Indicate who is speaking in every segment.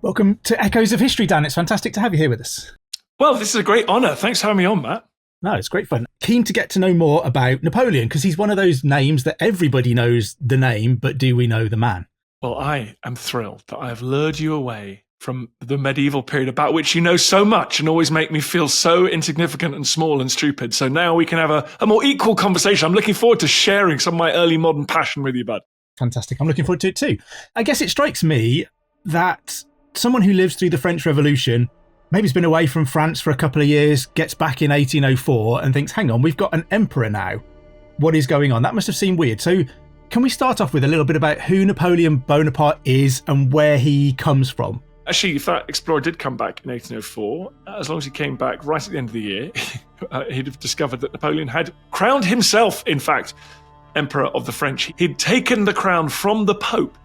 Speaker 1: Welcome to Echoes of History, Dan. It's fantastic to have you here with us.
Speaker 2: Well, this is a great honour. Thanks for having me on, Matt.
Speaker 1: No, it's great fun. Keen to get to know more about Napoleon, because he's one of those names that everybody knows the name, but do we know the man?
Speaker 2: Well, I am thrilled that I have lured you away from the medieval period about which you know so much and always make me feel so insignificant and small and stupid. So now we can have a more equal conversation. I'm looking forward to sharing some of my early modern passion with you, bud.
Speaker 1: Fantastic. I'm looking forward to it too. I guess it strikes me that someone who lives through the French Revolution, maybe has been away from France for a couple of years, gets back in 1804 and thinks, hang on, we've got an emperor now. What is going on? That must have seemed weird. So can we start off with a little bit about who Napoleon Bonaparte is and where he comes from?
Speaker 2: Actually, if that explorer did come back in 1804, as long as he came back right at the end of the year, he'd have discovered that Napoleon had crowned himself, in fact, Emperor of the French. He'd taken the crown from the Pope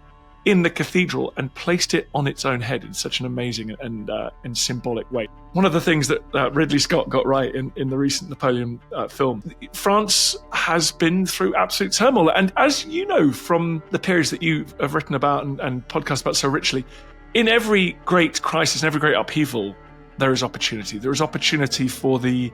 Speaker 2: in the cathedral and placed it on its own head in such an amazing and symbolic way. One of the things that Ridley Scott got right in the recent Napoleon film, France has been through absolute turmoil. And as you know from the periods that you have written about and podcast about so richly, in every great crisis, in every great upheaval, there is opportunity. There is opportunity for the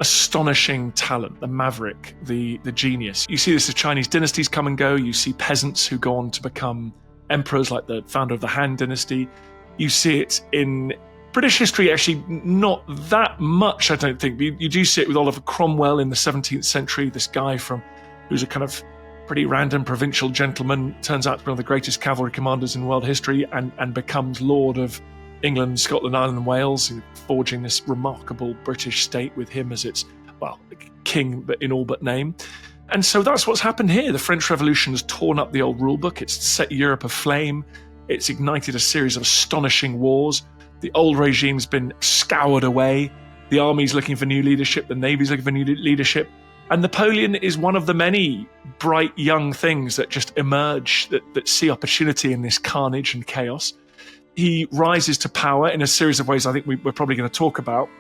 Speaker 2: astonishing talent, the maverick, the genius. You see this as Chinese dynasties come and go. You see peasants who go on to become emperors, like the founder of the Han dynasty. You see it in British history, actually not that much, I don't think. You do see it with Oliver Cromwell in the 17th century, this guy who's a kind of pretty random provincial gentleman, turns out to be one of the greatest cavalry commanders in world history and becomes Lord of England, Scotland, Ireland and Wales, forging this remarkable British state with him as its, well, king in all but name. And so that's what's happened here. The French Revolution has torn up the old rulebook. It's set Europe aflame. It's ignited a series of astonishing wars. The old regime's been scoured away. The army's looking for new leadership. The navy's looking for new leadership. And Napoleon is one of the many bright young things that just emerge, that see opportunity in this carnage and chaos. He rises to power in a series of ways I think we're probably going to talk about.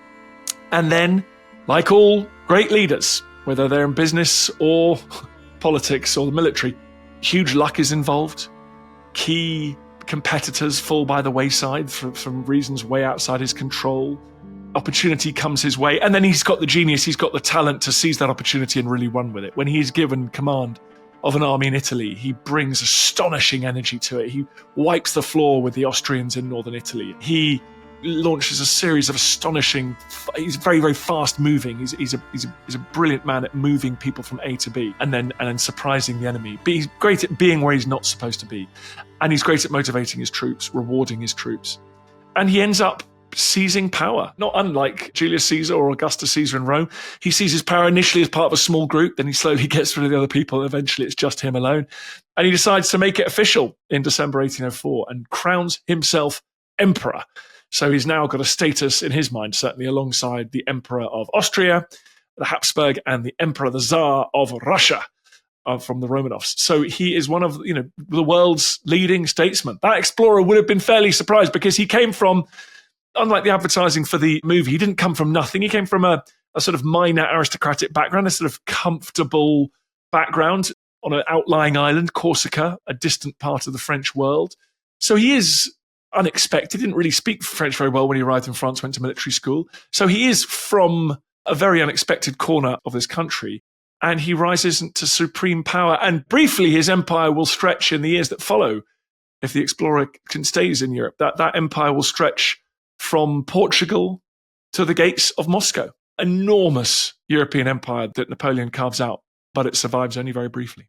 Speaker 2: And then, like all great leaders, whether they're in business or politics or the military, huge luck is involved. Key competitors fall by the wayside from reasons way outside his control. Opportunity comes his way, and then he's got the genius, he's got the talent to seize that opportunity and really run with it. When he's given command of an army in Italy, he brings astonishing energy to it. He wipes the floor with the Austrians in northern Italy. He launches a series of astonishing, he's very, very fast moving. He's a brilliant man at moving people from A to B and then surprising the enemy. But he's great at being where he's not supposed to be. And he's great at motivating his troops, rewarding his troops. And he ends up seizing power, not unlike Julius Caesar or Augustus Caesar in Rome. He seizes power initially as part of a small group, then he slowly gets rid of the other people. Eventually it's just him alone. And he decides to make it official in December 1804 and crowns himself emperor. So he's now got a status in his mind, certainly alongside the Emperor of Austria, the Habsburg, and the Emperor, the Tsar of Russia from the Romanovs. So he is one of the world's leading statesmen. That explorer would have been fairly surprised because he came from, unlike the advertising for the movie, he didn't come from nothing. He came from a sort of minor aristocratic background, a sort of comfortable background on an outlying island, Corsica, a distant part of the French world. So he is unexpected. He didn't really speak French very well when he arrived in France, went to military school. So he is from a very unexpected corner of this country, and he rises to supreme power. And briefly, his empire will stretch in the years that follow. If the explorer stays in Europe, that empire will stretch from Portugal to the gates of Moscow. Enormous European empire that Napoleon carves out, but it survives only very briefly.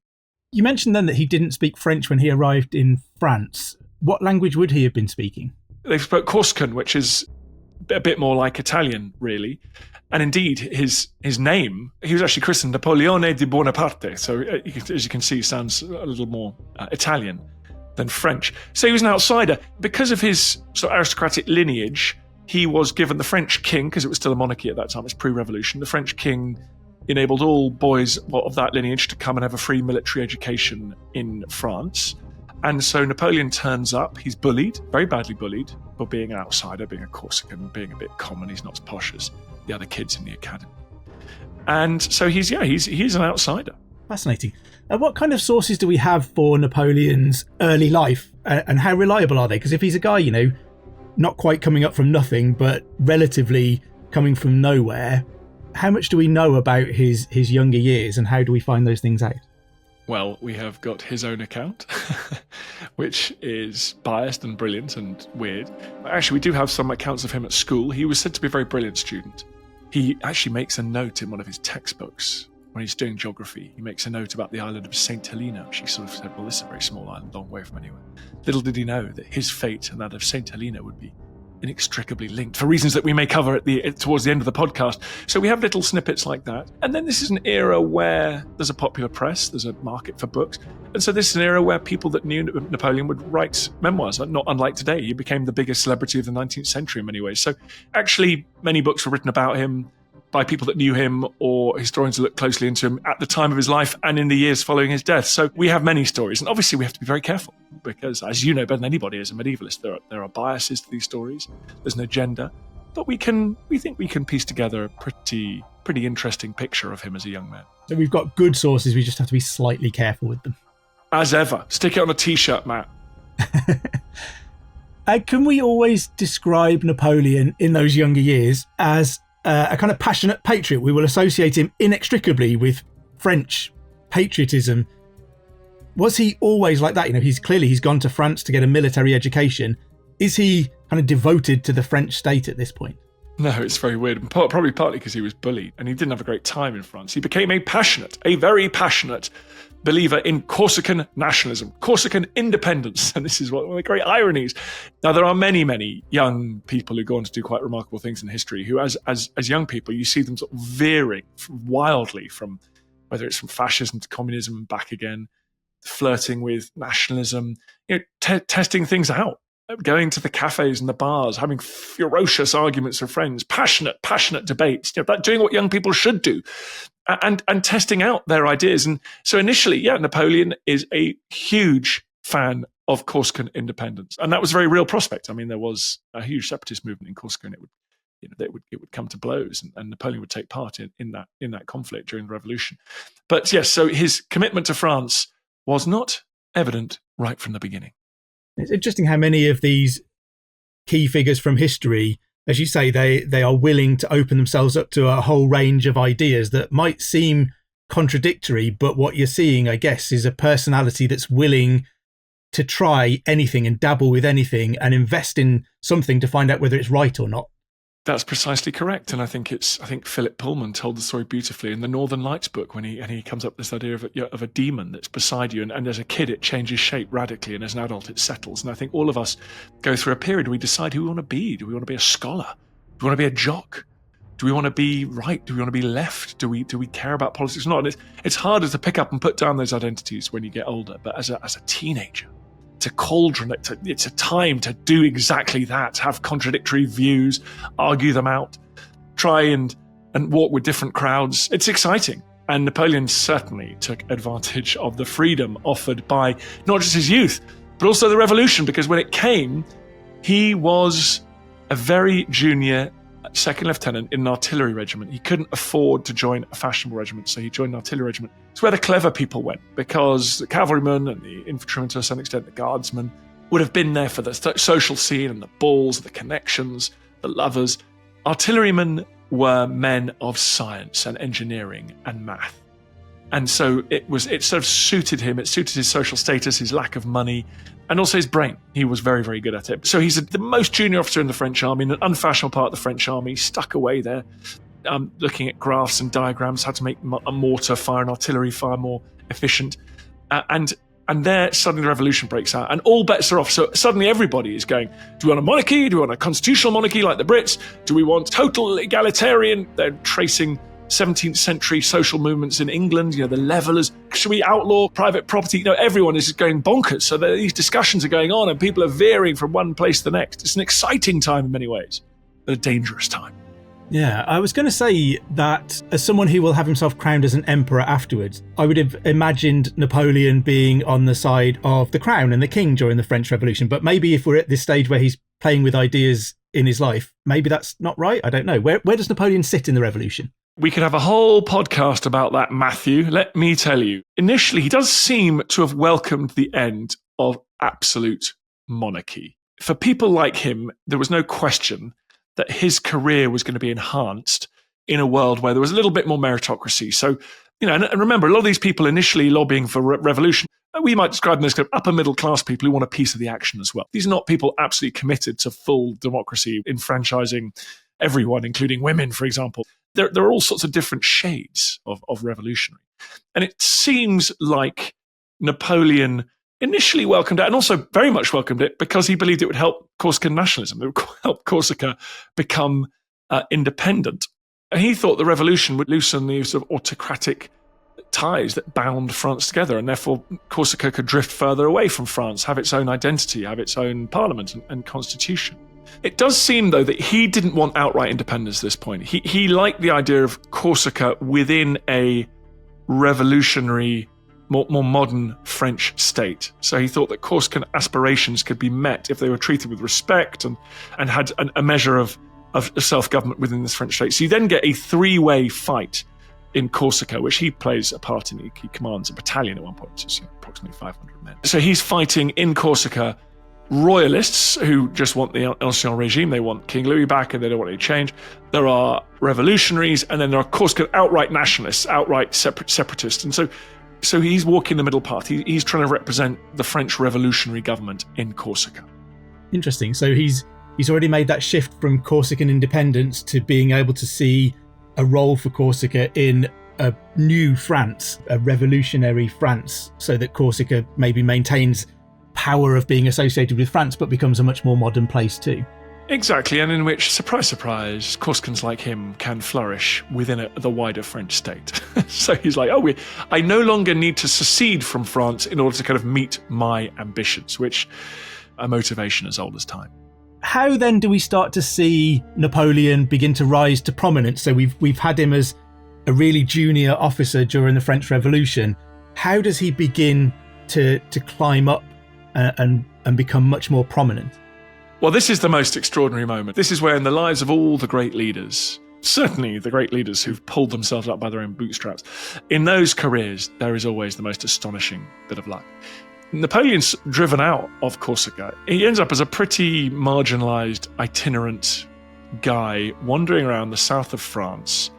Speaker 1: You mentioned then that he didn't speak French when he arrived in France. What language would he have been speaking?
Speaker 2: They spoke Corsican, which is a bit more like Italian, really. And indeed, his name, he was actually christened Napoleone di Bonaparte. So as you can see, sounds a little more Italian than French. So he was an outsider. Because of his sort of aristocratic lineage, he was given the French king, because it was still a monarchy at that time, it's pre-revolution. The French king enabled all boys of that lineage to come and have a free military education in France. And so Napoleon turns up, he's bullied, very badly bullied, for being an outsider, being a Corsican, being a bit common. He's not as posh as the other kids in the academy. And so he's an outsider.
Speaker 1: Fascinating. What kind of sources do we have for Napoleon's early life and how reliable are they? Because if he's a guy, not quite coming up from nothing, but relatively coming from nowhere. How much do we know about his younger years, and how do we find those things out?
Speaker 2: Well, we have got his own account, which is biased and brilliant and weird. Actually, we do have some accounts of him at school. He was said to be a very brilliant student. He actually makes a note in one of his textbooks when he's doing geography. He makes a note about the island of St. Helena, which he sort of said, well, this is a very small island, long way from anywhere. Little did he know that his fate and that of St. Helena would be inextricably linked, for reasons that we may cover towards the end of the podcast. So we have little snippets like that. And then this is an era where there's a popular press, there's a market for books. And so this is an era where people that knew Napoleon would write memoirs, not unlike today. He became the biggest celebrity of the 19th century in many ways. So actually, many books were written about him by people that knew him or historians who looked closely into him at the time of his life and in the years following his death. So we have many stories. And obviously we have to be very careful because, as you know better than anybody as a medievalist, there are biases to these stories. There's no gender. But we think we can piece together a pretty interesting picture of him as a young man.
Speaker 1: So we've got good sources. We just have to be slightly careful with them.
Speaker 2: As ever. Stick it on a T-shirt, Matt.
Speaker 1: Can we always describe Napoleon in those younger years as a kind of passionate patriot? We will associate him inextricably with French patriotism. Was he always like that? You know, he's gone to France to get a military education. Is he kind of devoted to the French state at this point?
Speaker 2: No, it's very weird. Probably partly because he was bullied and he didn't have a great time in France. He became a very passionate believer in Corsican nationalism, Corsican independence. And this is one of the great ironies. Now, there are many, many young people who go on to do quite remarkable things in history who, as young people, you see them sort of veering wildly from, whether it's from fascism to communism and back again, flirting with nationalism, testing things out, going to the cafes and the bars, having ferocious arguments with friends, passionate debates, doing what young people should do. And testing out their ideas. And so initially, Napoleon is a huge fan of Corsican independence. And that was a very real prospect. I mean, there was a huge separatist movement in Corsica, and it would come to blows, and Napoleon would take part in that conflict during the revolution. But yes, so his commitment to France was not evident right from the beginning.
Speaker 1: It's interesting how many of these key figures from history, as you say, they are willing to open themselves up to a whole range of ideas that might seem contradictory, but what you're seeing, I guess, is a personality that's willing to try anything and dabble with anything and invest in something to find out whether it's right or not.
Speaker 2: That's precisely correct. And I think Philip Pullman told the story beautifully in the Northern Lights book when he comes up with this idea of a demon that's beside you. And as a kid, it changes shape radically. And as an adult, it settles. And I think all of us go through a period where we decide who we want to be. Do we want to be a scholar? Do we want to be a jock? Do we want to be right? Do we want to be left? Do we care about politics or not? And it's harder to pick up and put down those identities when you get older. But as a teenager, it's a cauldron. It's a time to do exactly that, have contradictory views, argue them out, try and walk with different crowds. It's exciting. And Napoleon certainly took advantage of the freedom offered by not just his youth, but also the revolution, because when it came, he was a very junior second lieutenant in an artillery regiment. He couldn't afford to join a fashionable regiment, so he joined an artillery regiment. It's where the clever people went, because the cavalrymen and the infantrymen, to some extent the guardsmen, would have been there for the social scene and the balls, the connections, the lovers. Artillerymen were men of science and engineering and math. And so it sort of suited him. It suited his social status, his lack of money, and also his brain. He was very, very good at it. So he's the most junior officer in the French army, in an unfashionable part of the French army, stuck away there, looking at graphs and diagrams, how to make a mortar fire and artillery fire more efficient. And there, suddenly the revolution breaks out, and all bets are off. So suddenly everybody is going, do we want a monarchy? Do we want a constitutional monarchy like the Brits? Do we want total egalitarian? They're tracing 17th century social movements in England, the levelers. Should we outlaw private property? Everyone is just going bonkers. So these discussions are going on and people are veering from one place to the next. It's an exciting time in many ways, but a dangerous time.
Speaker 1: Yeah, I was going to say that as someone who will have himself crowned as an emperor afterwards, I would have imagined Napoleon being on the side of the crown and the king during the French Revolution. But maybe if we're at this stage where he's playing with ideas in his life, maybe that's not right. I don't know. Where does Napoleon sit in the revolution?
Speaker 2: We could have a whole podcast about that, Matthew. Let me tell you. Initially, he does seem to have welcomed the end of absolute monarchy. for people like him, there was no question that his career was going to be enhanced in a world where there was a little bit more meritocracy. So, and remember, a lot of these people initially lobbying for revolution, we might describe them as kind of upper middle class people who want a piece of the action as well. These are not people absolutely committed to full democracy, enfranchising everyone, including women, for example. There are all sorts of different shades of revolutionary. And it seems like Napoleon initially welcomed it, and also very much welcomed it, because he believed it would help Corsican nationalism. It would help Corsica become independent. And he thought the revolution would loosen the sort of autocratic ties that bound France together, and therefore Corsica could drift further away from France, have its own identity, have its own parliament and constitution. It does seem, though, that he didn't want outright independence at this point. He liked the idea of Corsica within a revolutionary, more modern French state. So he thought that Corsican aspirations could be met if they were treated with respect and had a measure of self-government within this French state. So you then get a three-way fight in Corsica, which he plays a part in. He commands a battalion at one point, which is approximately 500 men. So he's fighting in Corsica royalists who just want the ancien regime. They want King Louis back and they don't want any change. There are revolutionaries, and then there are Corsican outright nationalists, outright separatists. And so he's walking the middle path. He's trying to represent the French revolutionary government in Corsica.
Speaker 1: Interesting. So he's already made that shift from Corsican independence to being able to see a role for Corsica in a new France, a revolutionary France, so that Corsica maybe maintains power of being associated with France, but becomes a much more modern place too.
Speaker 2: Exactly, and in which, surprise, surprise, Corsicans like him can flourish within the wider French state. So he's like, I no longer need to secede from France in order to kind of meet my ambitions, which are motivation as old as time.
Speaker 1: How then do we start to see Napoleon begin to rise to prominence? So we've had him as a really junior officer during the French Revolution. How does he begin to climb up and become much more prominent?
Speaker 2: Well, this is the most extraordinary moment. This is where, in the lives of all the great leaders, certainly the great leaders who've pulled themselves up by their own bootstraps, in those careers, there is always the most astonishing bit of luck. Napoleon's driven out of Corsica. He ends up as a pretty marginalized, itinerant guy wandering around the south of France,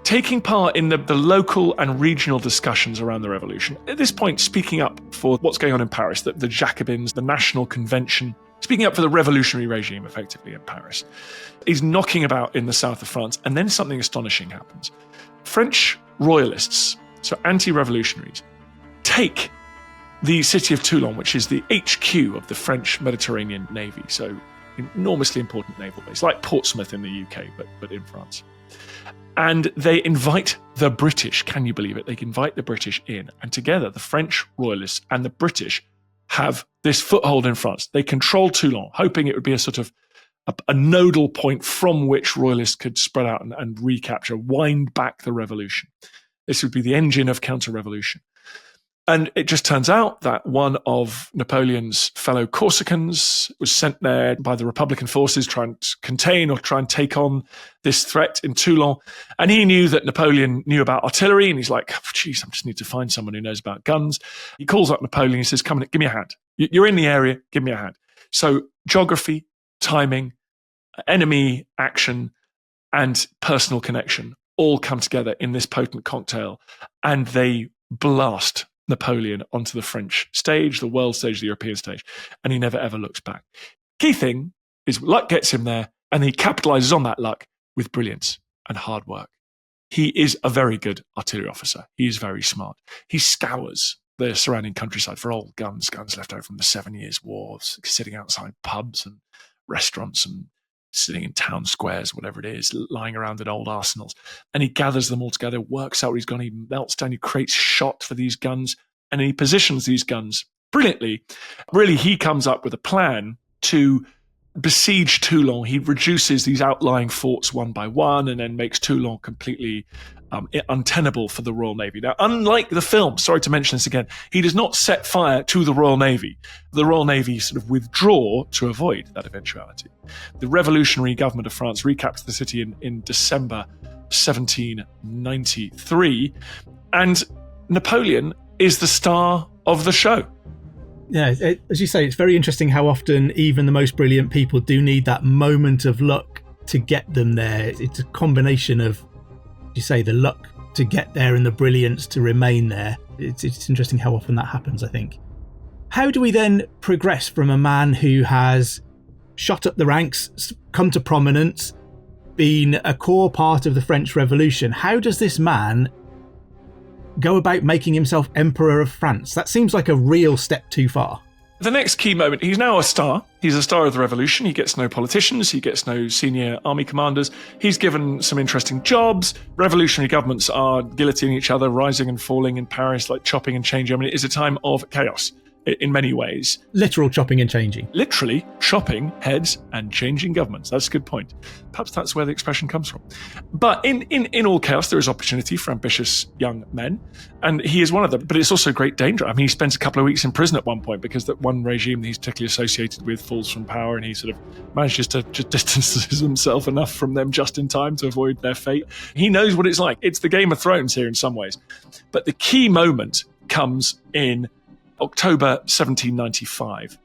Speaker 2: taking part in the local and regional discussions around the revolution. At this point, speaking up for what's going on in Paris, the Jacobins, the National Convention, speaking up for the revolutionary regime, effectively, in Paris. He's knocking about in the south of France, and then something astonishing happens. French royalists, so anti-revolutionaries, take the city of Toulon, which is the HQ of the French Mediterranean Navy, so enormously important naval base, like Portsmouth in the UK, but in France. And they invite the British, can you believe it? They invite the British in, and together the French royalists and the British have this foothold in France. They control Toulon, hoping it would be a sort of a nodal point from which royalists could spread out and recapture, wind back the revolution. This would be the engine of counter-revolution. And it just turns out that one of Napoleon's fellow Corsicans was sent there by the Republican forces trying to contain or try and take on this threat in Toulon. And he knew that Napoleon knew about artillery, and he's like, geez, I just need to find someone who knows about guns. He calls up Napoleon and says, come on, give me a hand. You're in the area, give me a hand. So geography, timing, enemy action, and personal connection all come together in this potent cocktail, and they blast Napoleon onto the French stage, the world stage, the European stage, and he never ever looks back. Key thing is luck gets him there, and he capitalizes on that luck with brilliance and hard work. He is a very good artillery officer. He is very smart. He scours the surrounding countryside for old guns left over from the 7 Years' War, sitting outside pubs and restaurants and sitting in town squares, whatever it is, lying around in old arsenals. And he gathers them all together, works out where he's gone, he melts down, he creates shot for these guns, and he positions these guns brilliantly. Really, he comes up with a plan to besiege Toulon. He reduces these outlying forts one by one and then makes Toulon completely untenable for the Royal Navy. Now, unlike the film, sorry to mention this again, he does not set fire to the Royal Navy. The Royal Navy sort of withdraw to avoid that eventuality. The revolutionary government of France recaptured the city in December 1793, and Napoleon is the star of the show.
Speaker 1: Yeah, as you say, it's very interesting how often even the most brilliant people do need that moment of luck to get them there. It's a combination of, you say, the luck to get there and the brilliance to remain there. It's interesting how often that happens, I think. How do we then progress from a man who has shot up the ranks, come to prominence, been a core part of the French Revolution? How does this man go about making himself Emperor of France? That seems like a real step too far.
Speaker 2: The next key moment, he's now a star. He's a star of the revolution. He gets no politicians. He gets no senior army commanders. He's given some interesting jobs. Revolutionary governments are guillotining each other, rising and falling in Paris, like chopping and changing. I mean, it is a time of chaos in many ways.
Speaker 1: Literal chopping and changing.
Speaker 2: Literally chopping heads and changing governments. That's a good point. Perhaps that's where the expression comes from. But in all chaos, there is opportunity for ambitious young men. And he is one of them. But it's also great danger. I mean, he spends a couple of weeks in prison at one point because that one regime that he's particularly associated with falls from power, and he sort of manages to just distance himself enough from them just in time to avoid their fate. He knows what it's like. It's the Game of Thrones here in some ways. But the key moment comes in October 1795,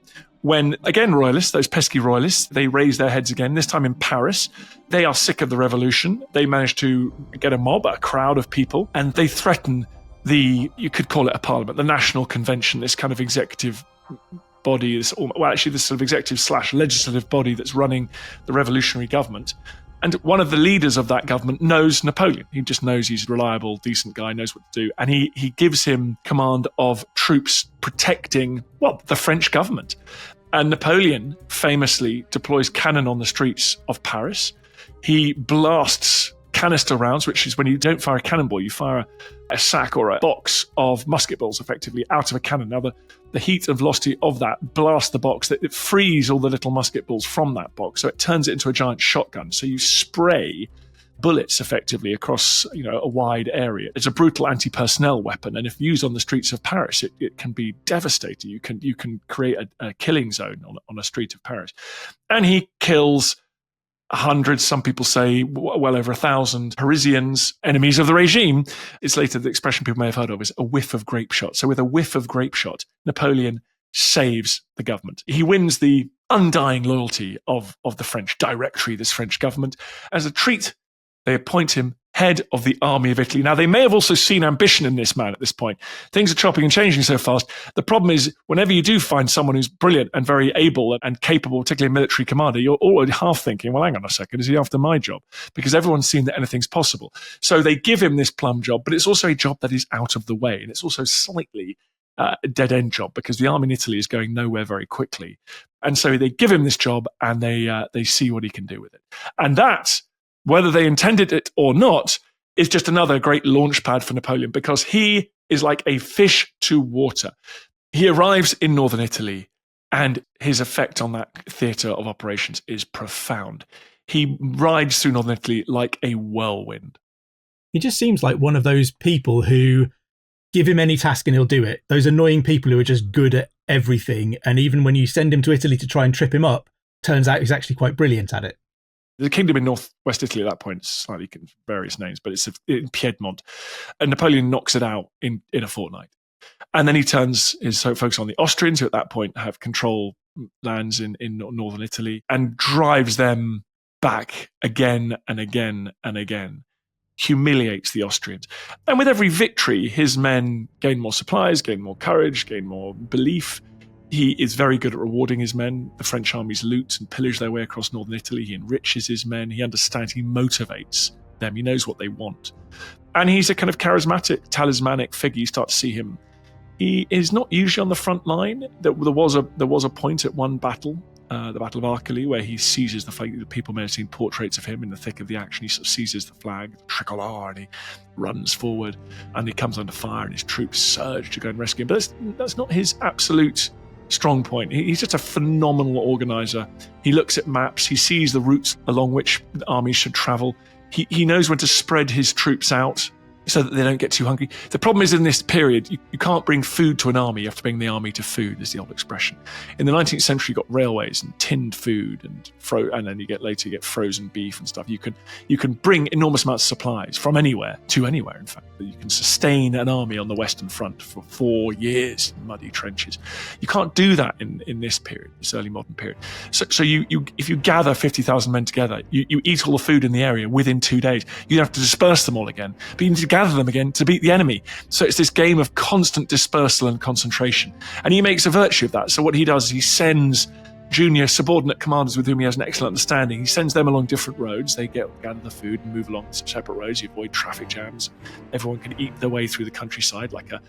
Speaker 2: when, again, royalists, those pesky royalists, they raise their heads again, this time in Paris. They are sick of the revolution. They manage to get a mob, a crowd of people, and they threaten you could call it a parliament, the National Convention, this kind of executive body, this sort of executive/legislative body that's running the revolutionary government. And one of the leaders of that government knows Napoleon. He just knows he's a reliable, decent guy, knows what to do. And he gives him command of troops protecting, the French government. And Napoleon famously deploys cannon on the streets of Paris. He blasts canister rounds, which is when you don't fire a cannonball, you fire a sack or a box of musket balls effectively out of a cannon. Now, the heat and velocity of that blasts the box, that it frees all the little musket balls from that box, so it turns it into a giant shotgun. So you spray bullets effectively across a wide area. It's a brutal anti-personnel weapon, and if used on the streets of Paris, it can be devastating. You can create a killing zone on a street of Paris. And he kills hundreds, some people say well over 1,000 Parisians, enemies of the regime. It's later the expression people may have heard of is a whiff of grape shot. So with a whiff of grape shot, Napoleon saves the government. He wins the undying loyalty of the French Directory, this French government. As a treat, they appoint him head of the army of Italy. Now, they may have also seen ambition in this man at this point. Things are chopping and changing so fast. The problem is, whenever you do find someone who's brilliant and very able and capable, particularly a military commander, you're already half thinking, well, hang on a second, is he after my job? Because everyone's seen that anything's possible. So they give him this plum job, but it's also a job that is out of the way. And it's also slightly a dead-end job because the army in Italy is going nowhere very quickly. And so they give him this job and they see what he can do with it. And that, whether they intended it or not, is just another great launch pad for Napoleon, because he is like a fish to water. He arrives in northern Italy, and his effect on that theatre of operations is profound. He rides through northern Italy like a whirlwind.
Speaker 1: He just seems like one of those people who give him any task and he'll do it. Those annoying people who are just good at everything, and even when you send him to Italy to try and trip him up, turns out he's actually quite brilliant at it.
Speaker 2: The kingdom in northwest Italy at that point, slightly various names, but it's in Piedmont. And Napoleon knocks it out in a fortnight. And then he turns his focus on the Austrians, who at that point have control lands in northern Italy, and drives them back again and again and again, humiliates the Austrians. And with every victory, his men gain more supplies, gain more courage, gain more belief. He is very good at rewarding his men. The French armies loot and pillage their way across northern Italy. He enriches his men. He understands, he motivates them. He knows what they want. And he's a kind of charismatic, talismanic figure. You start to see him. He is not usually on the front line. There was a point at one battle, the Battle of Arcally, where he seizes the flag. The people may have seen portraits of him in the thick of the action. He sort of seizes the flag, tricolor, and he runs forward. And he comes under fire, and his troops surge to go and rescue him. But that's not his absolute strong point. He's just a phenomenal organizer. He looks at maps. He sees the routes along which the armies should travel. He knows when to spread his troops out. so that they don't get too hungry. The problem is in this period, you can't bring food to an army. You have to bring the army to food, is the old expression. In the 19th century, you got railways and tinned food, and then you get frozen beef and stuff. You can bring enormous amounts of supplies from anywhere to anywhere, in fact. You can sustain an army on the Western Front for 4 years in muddy trenches. You can't do that in this period, this early modern period. So if you gather 50,000 men together, you eat all the food in the area within 2 days. You have to disperse them all again, but you need to gather them again to beat the enemy. So it's this game of constant dispersal and concentration. And he makes a virtue of that. So what he does is he sends junior subordinate commanders with whom he has an excellent understanding. He sends them along different roads. They gather the food and move along separate roads. You avoid traffic jams. Everyone can eat their way through the countryside like a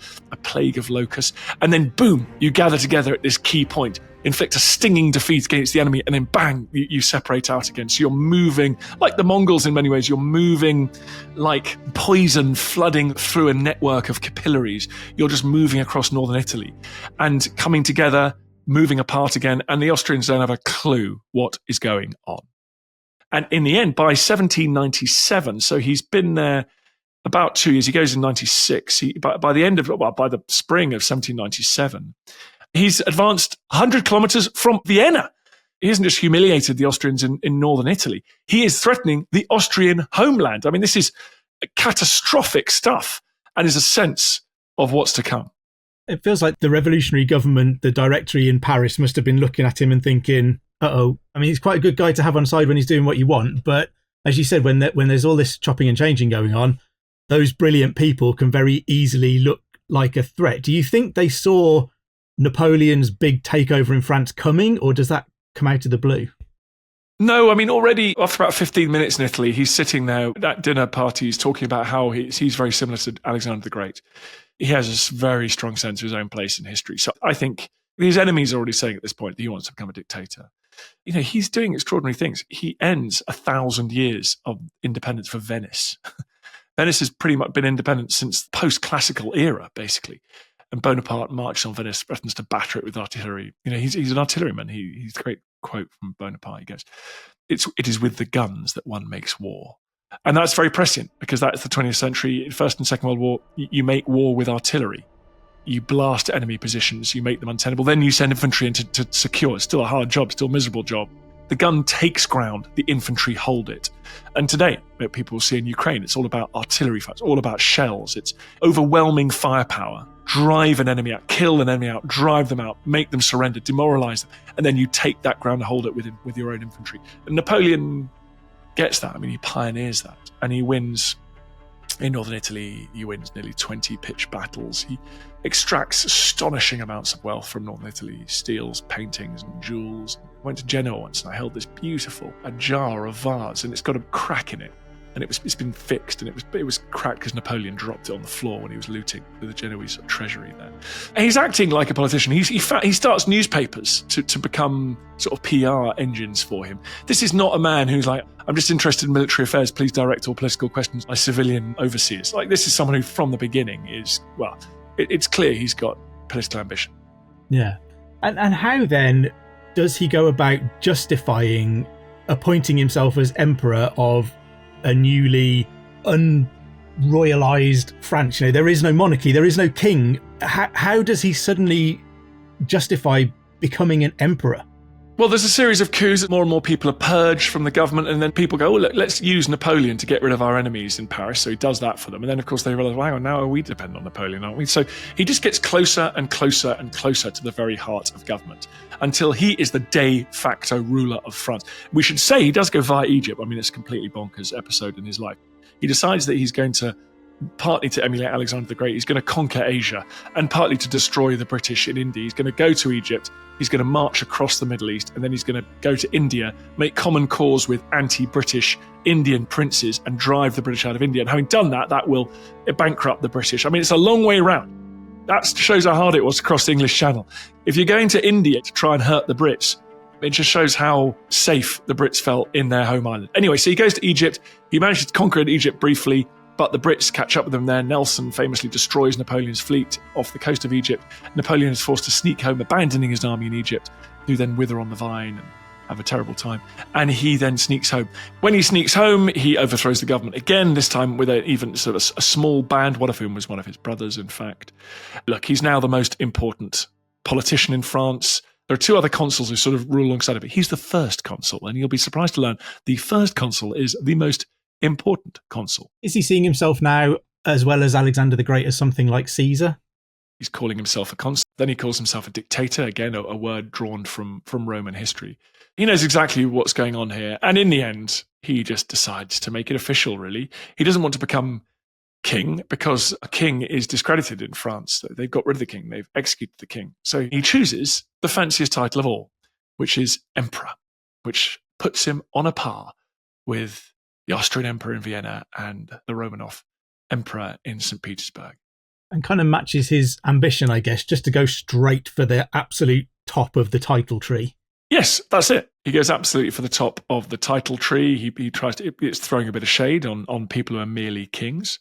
Speaker 2: plague of locusts. And then boom, you gather together at this key point, inflict a stinging defeat against the enemy, and then bang, you separate out again. So you're moving, like the Mongols in many ways, you're moving like poison flooding through a network of capillaries. You're just moving across northern Italy and coming together, moving apart again, and the Austrians don't have a clue what is going on. And in the end, by 1797, so he's been there about 2 years, he goes in 96, by the spring of 1797, he's advanced 100 kilometers from Vienna. He hasn't just humiliated the Austrians in northern Italy. He is threatening the Austrian homeland. I mean, this is catastrophic stuff, and is a sense of what's to come.
Speaker 1: It feels like the revolutionary government, the directory in Paris, must have been looking at him and thinking, uh-oh. I mean, he's quite a good guy to have on side when he's doing what you want. But as you said, when there's all this chopping and changing going on, those brilliant people can very easily look like a threat. Do you think they saw Napoleon's big takeover in France coming, or does that come out of the blue?
Speaker 2: No, I mean, already after about 15 minutes in Italy, he's sitting there at dinner parties talking about how he's very similar to Alexander the Great. He has a very strong sense of his own place in history. So I think his enemies are already saying at this point that he wants to become a dictator. You know, he's doing extraordinary things. He ends 1,000 years of independence for Venice. Venice has pretty much been independent since the post-classical era, basically. And Bonaparte marches on Venice, threatens to batter it with artillery. You know, he's an artilleryman. He's a great quote from Bonaparte. He goes, "It is with the guns that one makes war." And that's very prescient, because that's the 20th century. First and Second World War, you make war with artillery. You blast enemy positions, you make them untenable. Then you send infantry in to secure. It's still a hard job, still a miserable job. The gun takes ground, the infantry hold it. And today, people will see in Ukraine, it's all about artillery fights, all about shells. It's overwhelming firepower. Drive an enemy out, kill an enemy out, drive them out, make them surrender, demoralize them. And then you take that ground and hold it with your own infantry. And Napoleon gets that. I mean, he pioneers that, and he wins in northern Italy. He wins nearly 20 pitched battles. He extracts astonishing amounts of wealth from northern Italy. He steals paintings and jewels. I went to Genoa once and I held this beautiful jar of vase, and it's got a crack in it, and it's been fixed, and it was cracked because Napoleon dropped it on the floor when he was looting the Genoese treasury there. And he's acting like a politician. He starts newspapers to become sort of PR engines for him. This is not a man who's like, I'm just interested in military affairs, please direct all political questions by civilian overseers. Like, this is someone who from the beginning is, well, it's clear he's got political ambition.
Speaker 1: Yeah. And how then does he go about justifying appointing himself as emperor of a newly unroyalized France? You know, there is no monarchy, there is no king. How does he suddenly justify becoming an emperor?
Speaker 2: Well, there's a series of coups. More and more people are purged from the government, and then people go, look, let's use Napoleon to get rid of our enemies in Paris. So he does that for them. And then, of course, they realize, wow, now we depend on Napoleon, aren't we? So he just gets closer and closer and closer to the very heart of government until he is the de facto ruler of France. We should say he does go via Egypt. I mean, it's a completely bonkers episode in his life. He decides that he's going to, partly to emulate Alexander the Great, he's going to conquer Asia, and partly to destroy the British in India. He's going to go to Egypt, he's going to march across the Middle East, and then he's going to go to India, make common cause with anti-British Indian princes and drive the British out of India. And having done that, that will bankrupt the British. I mean, it's a long way around. That shows how hard it was to cross the English Channel. If you're going to India to try and hurt the Brits, it just shows how safe the Brits felt in their home island. Anyway, so he goes to Egypt, he manages to conquer Egypt briefly, but the Brits catch up with them there. Nelson famously destroys Napoleon's fleet off the coast of Egypt. Napoleon is forced to sneak home, abandoning his army in Egypt, who then wither on the vine have a terrible time. And he then sneaks home. When he sneaks home, he overthrows the government again, this time with even sort of a small band, one of whom was one of his brothers, in fact. Look, he's now the most important politician in France. There are two other consuls who sort of rule alongside of it. He's the first consul, and you'll be surprised to learn the first consul is the most important consul.
Speaker 1: Is he seeing himself now, as well as Alexander the Great, as something like Caesar?
Speaker 2: He's calling himself a consul. Then he calls himself a dictator, again, a word drawn from Roman history. He knows exactly what's going on here. And in the end, he just decides to make it official, really. He doesn't want to become king because a king is discredited in France. They've got rid of the king. They've executed the king. So he chooses the fanciest title of all, which is emperor, which puts him on a par with the Austrian emperor in Vienna and the Romanov emperor in St. Petersburg.
Speaker 1: And kind of matches his ambition, I guess, just to go straight for the absolute top of the title tree.
Speaker 2: Yes, that's it. He goes absolutely for the top of the title tree. He tries to, it's throwing a bit of shade on people who are merely kings.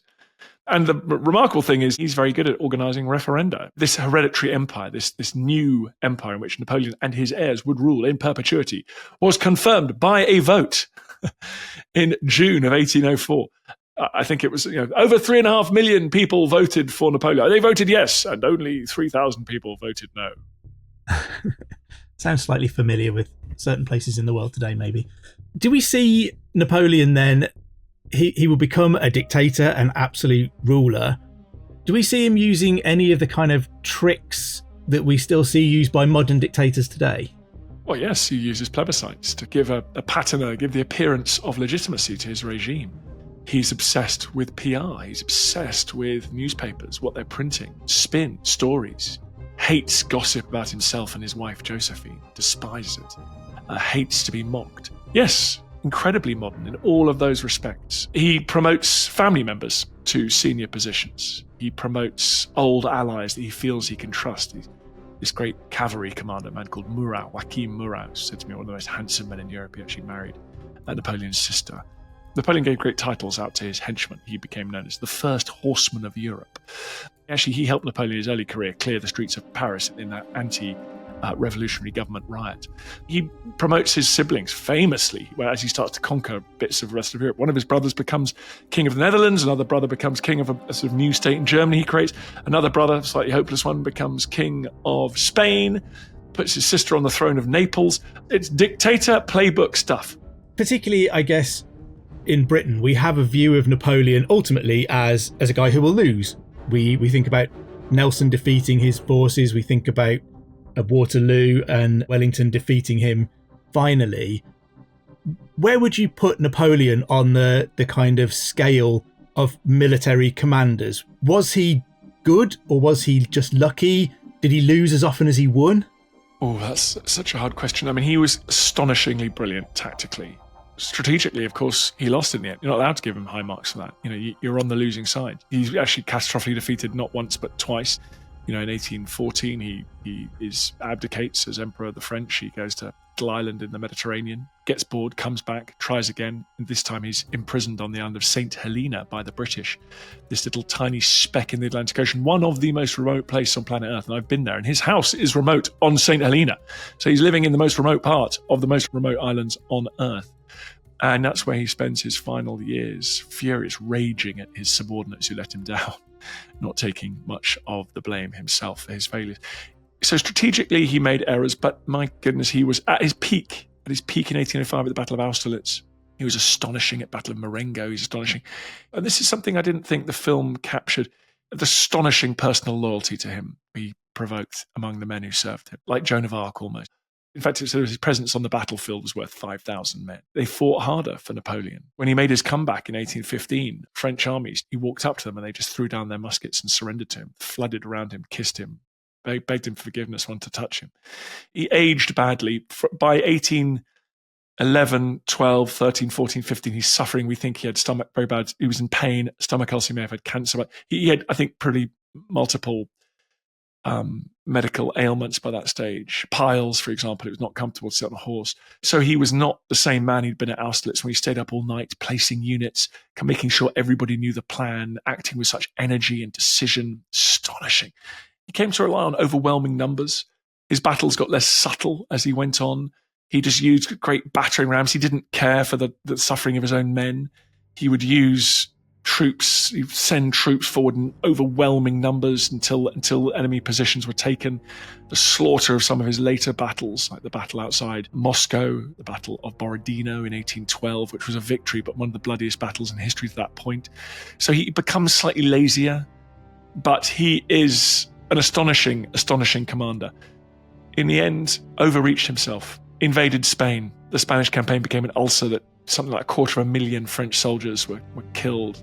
Speaker 2: And the remarkable thing is he's very good at organising referenda. This hereditary empire, this new empire in which Napoleon and his heirs would rule in perpetuity, was confirmed by a vote in June of 1804. I think it was over 3.5 million people voted for Napoleon. They voted yes, and only 3,000 people voted no.
Speaker 1: Sounds slightly familiar with certain places in the world today, maybe. Do we see Napoleon then, he will become a dictator, an absolute ruler. Do we see him using any of the kind of tricks that we still see used by modern dictators today?
Speaker 2: Well, yes, he uses plebiscites to give a patina, give the appearance of legitimacy to his regime. He's obsessed with PR. He's obsessed with newspapers, what they're printing, spin, stories. Hates gossip about himself and his wife Josephine. Despises it. Hates to be mocked. Yes, incredibly modern in all of those respects. He promotes family members to senior positions. He promotes old allies that he feels he can trust. This great cavalry commander, a man called Murat, Joachim Murat, said to me, one of the most handsome men in Europe. He actually married Napoleon's sister. Napoleon gave great titles out to his henchmen. He became known as the first horseman of Europe. Actually, he helped Napoleon in his early career clear the streets of Paris in that anti-revolutionary government riot. He promotes his siblings famously, as he starts to conquer bits of the rest of Europe. One of his brothers becomes king of the Netherlands. Another brother becomes king of a sort of new state in Germany he creates. Another brother, slightly hopeless one, becomes king of Spain, puts his sister on the throne of Naples. It's dictator playbook stuff.
Speaker 1: Particularly, I guess, in Britain, we have a view of Napoleon ultimately as a guy who will lose. We think about Nelson defeating his forces. We think about Waterloo and Wellington defeating him finally. Where would you put Napoleon on the kind of scale of military commanders? Was he good or was he just lucky? Did he lose as often as he won?
Speaker 2: Oh, that's such a hard question. I mean, he was astonishingly brilliant tactically. Strategically, of course, he lost in the end. You're not allowed to give him high marks for that. You're on the losing side. He's actually catastrophically defeated not once but twice. In 1814, he abdicates as emperor of the French. He goes to little island in the Mediterranean, gets bored, comes back, tries again. And this time he's imprisoned on the island of St. Helena by the British. This little tiny speck in the Atlantic Ocean, one of the most remote places on planet Earth. And I've been there. And his house is remote on St. Helena. So he's living in the most remote part of the most remote islands on Earth. And that's where he spends his final years, furious, raging at his subordinates who let him down, not taking much of the blame himself for his failures. So strategically, he made errors, but my goodness, he was at his peak in 1805 at the Battle of Austerlitz. He was astonishing at Battle of Marengo. He's astonishing. And this is something I didn't think the film captured, the astonishing personal loyalty to him he provoked among the men who served him, like Joan of Arc almost. In fact, his presence on the battlefield was worth 5,000 men. They fought harder for Napoleon. When he made his comeback in 1815, French armies, he walked up to them and they just threw down their muskets and surrendered to him, flooded around him, kissed him, begged him for forgiveness, wanted to touch him. He aged badly. By 1811, 12, 13, 14, 15, he's suffering. We think he had stomach very bad. He was in pain, stomach ulcer, he may have had cancer. But he had, I think, pretty multiple medical ailments by that stage. Piles, for example, it was not comfortable to sit on a horse. So he was not the same man he'd been at Austerlitz when he stayed up all night, placing units, making sure everybody knew the plan, acting with such energy and decision. Astonishing. He came to rely on overwhelming numbers. His battles got less subtle as he went on. He just used great battering rams. He didn't care for the suffering of his own men. He would use troops, he'd send troops forward in overwhelming numbers until enemy positions were taken. The slaughter of some of his later battles, like the battle outside Moscow, the Battle of Borodino in 1812, which was a victory, but one of the bloodiest battles in history to that point. So he becomes slightly lazier, but he is an astonishing commander. In the end, overreached himself, invaded Spain. The Spanish campaign became an ulcer that something like 250,000 French soldiers were killed,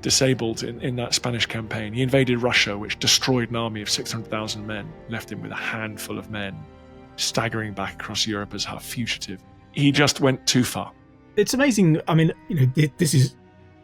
Speaker 2: disabled in that Spanish campaign. He invaded Russia, which destroyed an army of 600,000 men, left him with a handful of men, staggering back across Europe as a fugitive. He just went too far.
Speaker 1: It's amazing. I mean,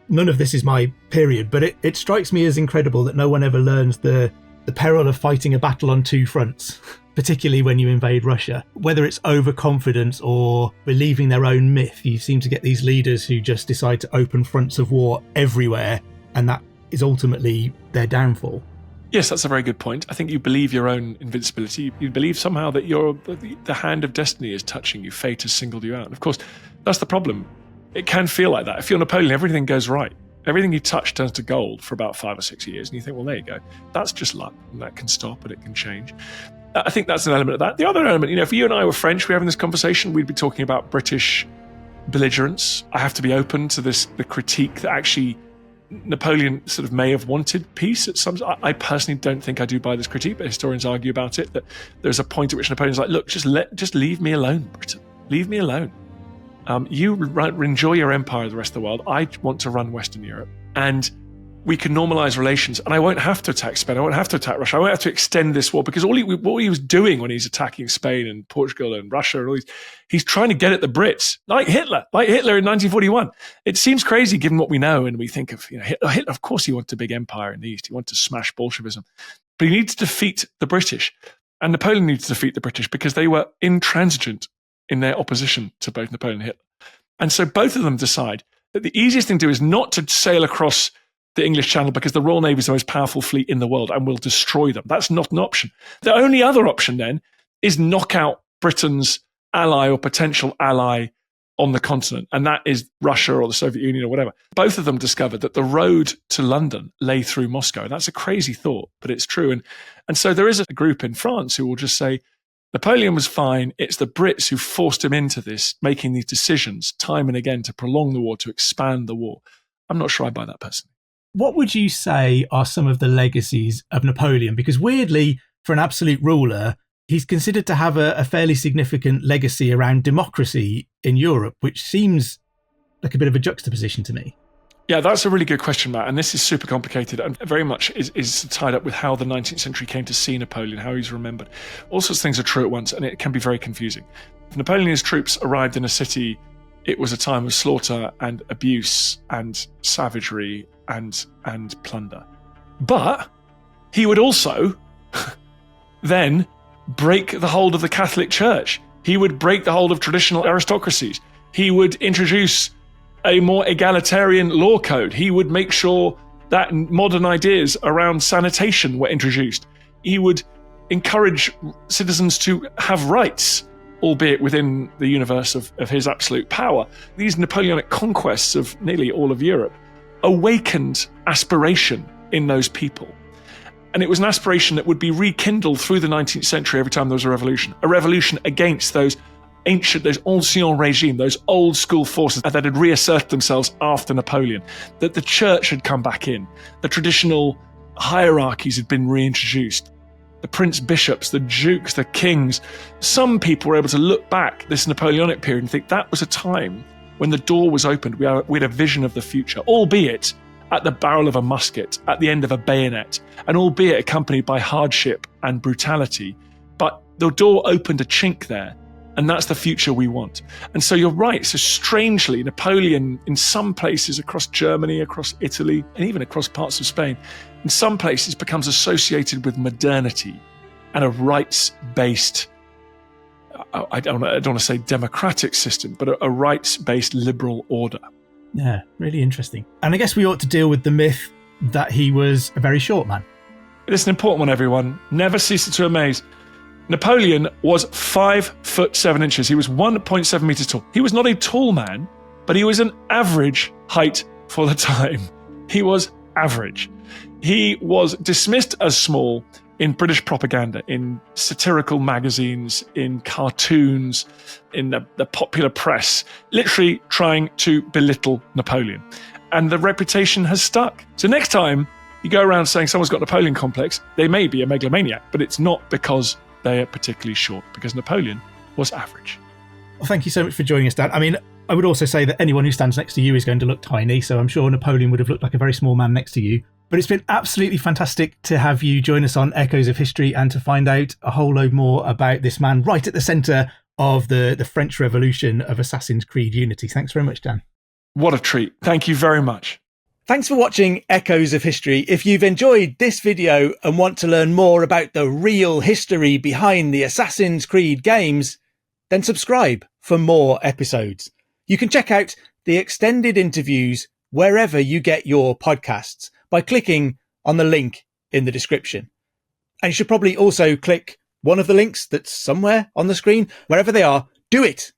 Speaker 1: none of this is my period, but it strikes me as incredible that no one ever learns the peril of fighting a battle on two fronts, particularly when you invade Russia. Whether it's overconfidence or believing their own myth, you seem to get these leaders who just decide to open fronts of war everywhere, and that is ultimately their downfall.
Speaker 2: Yes, that's a very good point. I think you believe your own invincibility. You believe somehow that the hand of destiny is touching you. Fate has singled you out. And of course, that's the problem. It can feel like that. If you're Napoleon, everything goes right. Everything you touch turns to gold for about 5 or 6 years. And you think, well, there you go. That's just luck. And that can stop and it can change. I think that's an element of that. The other element, if you and I were French, we're having this conversation, we'd be talking about British belligerence. I have to be open to the critique that actually Napoleon sort of may have wanted peace at some. I personally don't think I do buy this critique, but historians argue about it, that there's a point at which Napoleon's like, look, just leave me alone, Britain. Leave me alone. You enjoy your empire, the rest of the world. I want to run Western Europe. And we can normalize relations. And I won't have to attack Spain. I won't have to attack Russia. I won't have to extend this war, because what he was doing when he's attacking Spain and Portugal and Russia and all these, he's trying to get at the Brits, like Hitler in 1941. It seems crazy given what we know. And we think of, Hitler, of course he wanted a big empire in the East. He wanted to smash Bolshevism. But he needs to defeat the British. And Napoleon needs to defeat the British because they were intransigent in their opposition to both Napoleon and Hitler. And so both of them decide that the easiest thing to do is not to sail across the English Channel, because the Royal Navy is the most powerful fleet in the world and will destroy them. That's not an option. The only other option then is knock out Britain's ally or potential ally on the continent, and that is Russia or the Soviet Union or whatever. Both of them discovered that the road to London lay through Moscow. That's a crazy thought, but it's true. And so there is a group in France who will just say, Napoleon was fine. It's the Brits who forced him into this, making these decisions time and again to prolong the war, to expand the war. I'm not sure I buy that personally.
Speaker 1: What would you say are some of the legacies of Napoleon? Because weirdly, for an absolute ruler, he's considered to have a fairly significant legacy around democracy in Europe, which seems like a bit of a juxtaposition to me.
Speaker 2: Yeah, that's a really good question, Matt. And this is super complicated and very much is tied up with how the 19th century came to see Napoleon, how he's remembered. All sorts of things are true at once, and it can be very confusing. If Napoleon and his troops arrived in a city, it was a time of slaughter and abuse and savagery and plunder. But he would also then break the hold of the Catholic Church. He would break the hold of traditional aristocracies. He would introduce a more egalitarian law code. He would make sure that modern ideas around sanitation were introduced. He would encourage citizens to have rights, albeit within the universe of his absolute power. These Napoleonic conquests of nearly all of Europe awakened aspiration in those people. And it was an aspiration that would be rekindled through the 19th century every time there was a revolution against those ancient, those ancien regime, those old school forces that had reasserted themselves after Napoleon, that the church had come back in, the traditional hierarchies had been reintroduced, the prince bishops, the dukes, the kings. Some people were able to look back this Napoleonic period and think that was a time when the door was opened. We had a vision of the future, albeit at the barrel of a musket, at the end of a bayonet, and albeit accompanied by hardship and brutality. But the door opened a chink there, and that's the future we want. And so you're right. So strangely, Napoleon, in some places across Germany, across Italy, and even across parts of Spain, in some places becomes associated with modernity and a rights-based, I don't want to say democratic system, but a rights-based liberal order.
Speaker 1: Yeah, really interesting. And I guess we ought to deal with the myth that he was a very short man.
Speaker 2: It's an important one, everyone. Never cease to amaze. Napoleon was 5'7". He was 1.7 meters tall. He was not a tall man, but he was an average height for the time. He was average. He was dismissed as small in British propaganda, in satirical magazines, in cartoons, in the popular press, literally trying to belittle Napoleon. And the reputation has stuck. So next time you go around saying someone's got Napoleon complex, they may be a megalomaniac, but it's not because they are particularly short, because Napoleon was average.
Speaker 1: Well, thank you so much for joining us, Dan. I mean, I would also say that anyone who stands next to you is going to look tiny, so I'm sure Napoleon would have looked like a very small man next to you. But it's been absolutely fantastic to have you join us on Echoes of History and to find out a whole load more about this man right at the centre of the French Revolution of Assassin's Creed unity. Thanks very much, Dan.
Speaker 2: What a treat. Thank you very much.
Speaker 1: Thanks for watching Echoes of History. If you've enjoyed this video and want to learn more about the real history behind the Assassin's Creed games, then subscribe for more episodes. You can check out the extended interviews wherever you get your podcasts by clicking on the link in the description. And you should probably also click one of the links that's somewhere on the screen. Wherever they are, do it